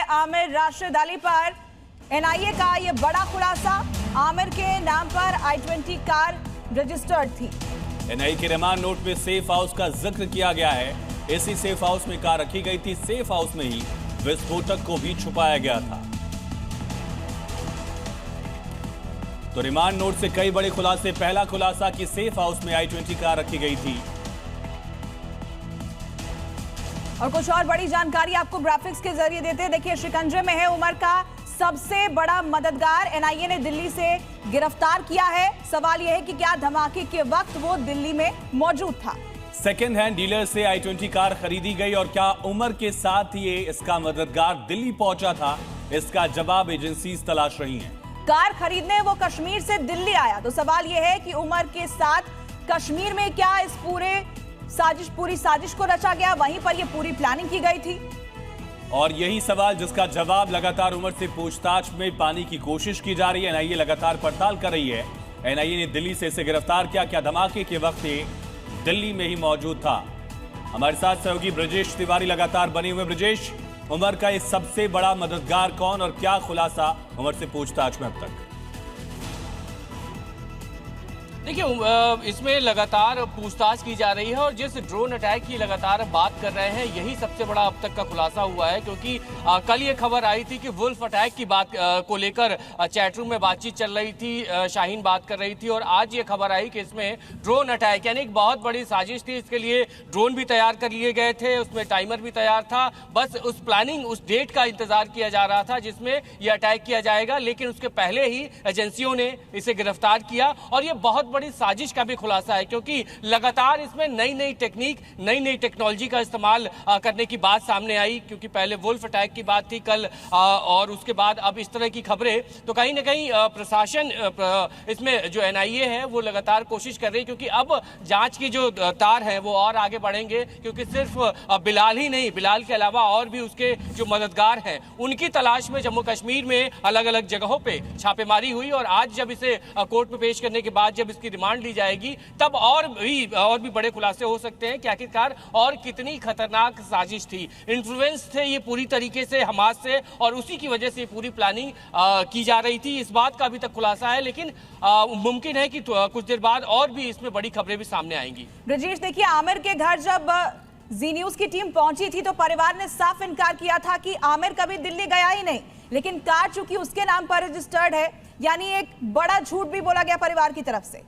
आमिर राशिद अली पर एनआईए का ये बड़ा खुलासा। आमिर के नाम पर I-20 कार रजिस्टर्ड थी। एनआईए के रिमांड नोट में सेफ हाउस का जिक्र किया गया है। इसी सेफ हाउस में कार रखी गई थी। सेफ हाउस में ही विस्फोटक को भी छुपाया गया था। तो रिमांड नोट से कई बड़े खुलासे। पहला खुलासा कि सेफ हाउस में I-20 कार रखी गई थी। और कुछ और बड़ी जानकारी आपको ग्राफिक्स के जरिए देते हैं। देखिए, शिकंजे में है उमर का सबसे बड़ा मददगार। एनआईए ने दिल्ली से गिरफ्तार किया है। सवाल यह है कि क्या धमाके के वक्त वो दिल्ली में मौजूद था। सेकेंड हैंड डीलर से I-20 कार खरीदी गई और क्या उमर के साथ ये इसका मददगार दिल्ली पहुंचा था? इसका जवाब एजेंसी तलाश रही हैं। कार खरीदने वो कश्मीर से दिल्ली आया, तो सवाल यह है कि उमर के साथ कश्मीर में क्या इस पूरी साजिश को रचा गया, वहीं पर ये पूरी प्लानिंग की गई थी। और यही सवाल जिसका जवाब लगातार उमर से पूछताछ में पाने की कोशिश की जा रही है। एनआईए लगातार पड़ताल कर रही है। एनआईए ने दिल्ली से इसे गिरफ्तार किया। क्या धमाके के वक्त ये दिल्ली में ही मौजूद था? हमारे साथ सहयोगी ब्रजेश तिवारी लगातार बने हुए। ब्रजेश, उमर का ये सबसे बड़ा मददगार कौन और क्या खुलासा उमर से पूछताछ में अब तक? देखिए, इसमें लगातार पूछताछ की जा रही है और जिस ड्रोन अटैक की लगातार बात कर रहे हैं, यही सबसे बड़ा अब तक का खुलासा हुआ है। क्योंकि कल ये खबर आई थी कि वुल्फ अटैक की बात को लेकर चैटरूम में बातचीत चल रही थी, शाहीन बात कर रही थी, और आज ये खबर आई कि इसमें ड्रोन अटैक यानी एक बहुत बड़ी साजिश थी। इसके लिए ड्रोन भी तैयार कर लिए गए थे, उसमें टाइमर भी तैयार था। बस उस प्लानिंग, उस डेट का इंतजार किया जा रहा था जिसमें यह अटैक किया जाएगा। लेकिन उसके पहले ही एजेंसियों ने इसे गिरफ्तार किया और ये बहुत बड़ी साजिश का भी खुलासा है। क्योंकि लगातार इसमें नई नई टेक्निक, नई नई टेक्नोलॉजी का इस्तेमाल करने की बात सामने आई। क्योंकि पहले वुल्फ अटैक की बात थी कल, और उसके बाद अब इस तरह की खबरें, तो कहीं ना कहीं प्रशासन इसमें जो एनआईए है वो लगातार कोशिश कर रही है। क्योंकि अब जांच की जो तार है वो और आगे बढ़ेंगे। क्योंकि सिर्फ बिलाल ही नहीं, बिलाल के अलावा और भी उसके जो मददगार हैं उनकी तलाश में जम्मू कश्मीर में अलग अलग जगहों पे छापेमारी हुई। और आज जब इसे कोर्ट में पेश करने के बाद जब इसकी रिमांड ली जाएगी, तब और भी बड़े खुलासे हो सकते हैं कि आखिरकार और कितनी खतरनाक साजिश थी, इन्फ्लुएंस थे ये पूरी तरीके से हमास से, और उसी की वजह से पूरी प्लानिंग की जा रही थी। इस बात का अभी तक खुलासा है, लेकिन मुमकिन है कि कुछ देर बाद और भी इसमें बड़ी खबरें भी सामने आएंगी। ब्रजेश, देखिए, आमिर के घर जब जी न्यूज की टीम पहुंची थी तो परिवार ने साफ इनकार किया था कि आमिर कभी दिल्ली गया ही नहीं। लेकिन कार चूंकि उसके नाम पर रजिस्टर्ड है, यानी एक बड़ा झूठ भी बोला गया परिवार की तरफ से।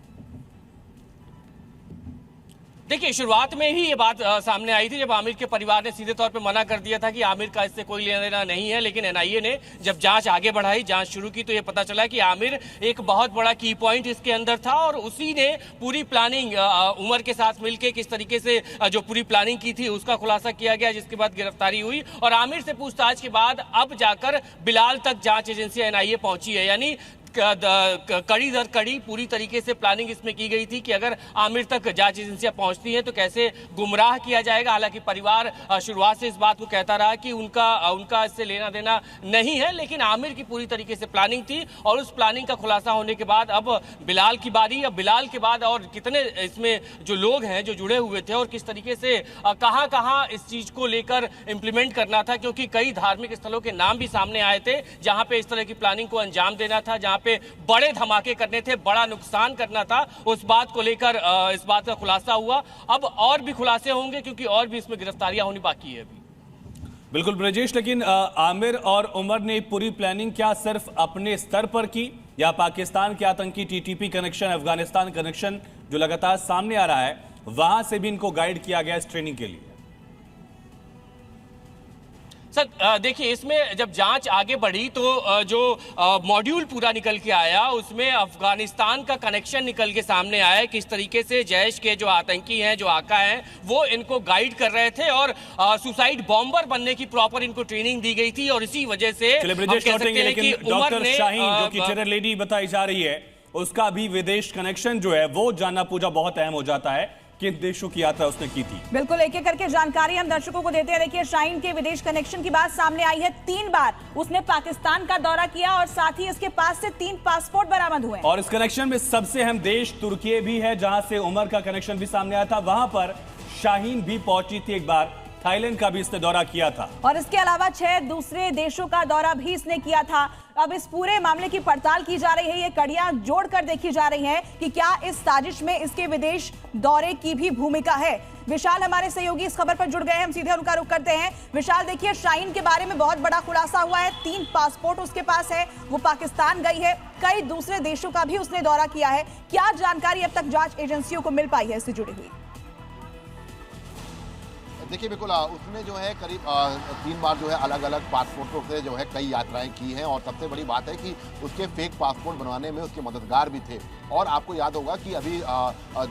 देखिए, शुरुआत में ही ये बात सामने आई थी जब आमिर के परिवार ने सीधे तौर पे मना कर दिया था कि आमिर का इससे कोई लेना देना नहीं है। लेकिन एनआईए ने जब जांच आगे बढ़ाई, जांच शुरू की, तो ये पता चला कि आमिर एक बहुत बड़ा की पॉइंट इसके अंदर था और उसी ने पूरी प्लानिंग उमर के साथ मिलकर किस तरीके से जो पूरी प्लानिंग की थी उसका खुलासा किया गया, जिसके बाद गिरफ्तारी हुई। और आमिर से पूछताछ के बाद अब जाकर बिलाल तक जांच एजेंसी एनआईए पहुंची है। यानी कड़ी दर कड़ी पूरी तरीके से प्लानिंग इसमें की गई थी कि अगर आमिर तक जांच एजेंसियां पहुंचती हैं तो कैसे गुमराह किया जाएगा। हालांकि परिवार शुरुआत से इस बात को कहता रहा कि उनका इससे लेना देना नहीं है, लेकिन आमिर की पूरी तरीके से प्लानिंग थी। और उस प्लानिंग का खुलासा होने के बाद अब बिलाल की बारी। अब बिलाल के बाद और कितने इसमें जो लोग हैं जो जुड़े हुए थे और किस तरीके से कहां कहां इस चीज को लेकर इंप्लीमेंट करना था। क्योंकि कई धार्मिक स्थलों के नाम भी सामने आए थे जहां पे इस तरह की प्लानिंग को अंजाम देना था, जहां पे बड़े धमाके करने थे, बड़ा नुकसान करना था। उस बात को लेकर इस बात का खुलासा हुआ। अब और भी खुलासे होंगे क्योंकि और भी इसमें गिरफ्तारियां होनी बाकी है अभी। बिल्कुल ब्रजेश, लेकिन आमिर और उमर ने पूरी प्लानिंग क्या सिर्फ अपने स्तर पर की या पाकिस्तान के आतंकी टीटीपी कनेक्शन, अफगानिस्तान कनेक्शन जो लगातार सामने आ रहा है, वहां से भी इनको गाइड किया गया इस ट्रेनिंग के लिए? सर देखिए, इसमें जब जांच आगे बढ़ी तो जो मॉड्यूल पूरा निकल के आया उसमें अफगानिस्तान का कनेक्शन निकल के सामने आया। किस तरीके से जैश के जो आतंकी हैं, जो आका हैं, वो इनको गाइड कर रहे थे और सुसाइड बॉम्बर बनने की प्रॉपर इनको ट्रेनिंग दी गई थी। और इसी वजह से डॉक्टर शाहीन जो कि टेरर लेडी बताई जा रही है, उसका भी विदेश कनेक्शन जो है वो जानना पूजा बहुत अहम हो जाता है। किन देशों की यात्रा उसने की थी? बिल्कुल, एक एक करके जानकारी हम दर्शकों को देते हैं। देखिए, शाहीन के विदेश कनेक्शन की बात सामने आई है। 3 बार उसने पाकिस्तान का दौरा किया और साथ ही इसके पास से 3 पासपोर्ट बरामद हुए। और इस कनेक्शन में सबसे अहम देश तुर्की भी है, जहां से उमर का कनेक्शन भी सामने आया था। वहां पर शाहीन भी पहुंची थी एक बार थाईलैंड का भी इसने दौरा किया था और इसके अलावा 6 दूसरे देशों का दौरा भी इसने किया था। अब इस पूरे मामले की पड़ताल की जा रही है, ये कड़ियां जोड़कर देखी जा रही हैं कि क्या इस साजिश में इसके विदेश दौरे की भी भूमिका है। विशाल हमारे सहयोगी इस खबर पर जुड़ गए हैं, हम सीधे उनका रुख करते हैं। विशाल, देखिए शाहीन के बारे में बहुत बड़ा खुलासा हुआ है, 3 पासपोर्ट उसके पास है, वो पाकिस्तान गई है, कई दूसरे देशों का भी उसने दौरा किया है। क्या जानकारी अब तक जांच एजेंसियों को मिल पाई है इससे जुड़ी हुई? देखिए बिल्कुल उसने जो है करीब 3 बार जो है अलग अलग पासपोर्टों से जो है कई यात्राएं की हैं और सबसे बड़ी बात है कि उसके फेक पासपोर्ट बनवाने में उसके मददगार भी थे। और आपको याद होगा कि अभी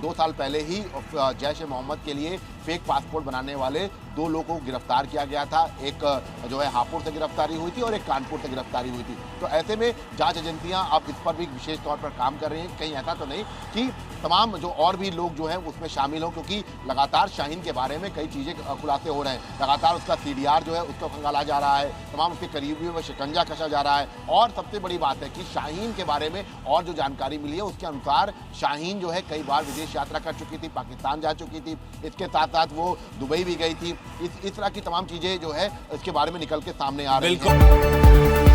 2 साल पहले ही जैश ए मोहम्मद के लिए फेक पासपोर्ट बनाने वाले 2 लोगों को गिरफ्तार किया गया था। एक जो है हापुड़ से गिरफ्तारी हुई थी और एक कानपुर से गिरफ्तारी हुई थी। तो ऐसे में जांच एजेंसियां अब इस पर भी विशेष तौर पर काम कर रही हैं। कहीं ऐसा तो नहीं कि तमाम जो और भी लोग जो हैं उसमें शामिल हों, क्योंकि लगातार शाहीन के बारे में कई चीज़ें खुलासे हो रहे हैं। लगातार उसका CDR जो है उसको खंगाला जा रहा है, तमाम उसके करीबियों में शिकंजा कसा जा रहा है। और सबसे बड़ी बात है कि शाहीन के बारे में और जो जानकारी मिली है उसके अनुसार शाहीन जो है कई बार विदेश यात्रा कर चुकी थी, पाकिस्तान जा चुकी थी, इसके साथ साथ वो दुबई भी गई थी। इस तरह की तमाम चीज़ें जो है इसके बारे में निकल के सामने आ रही हैं।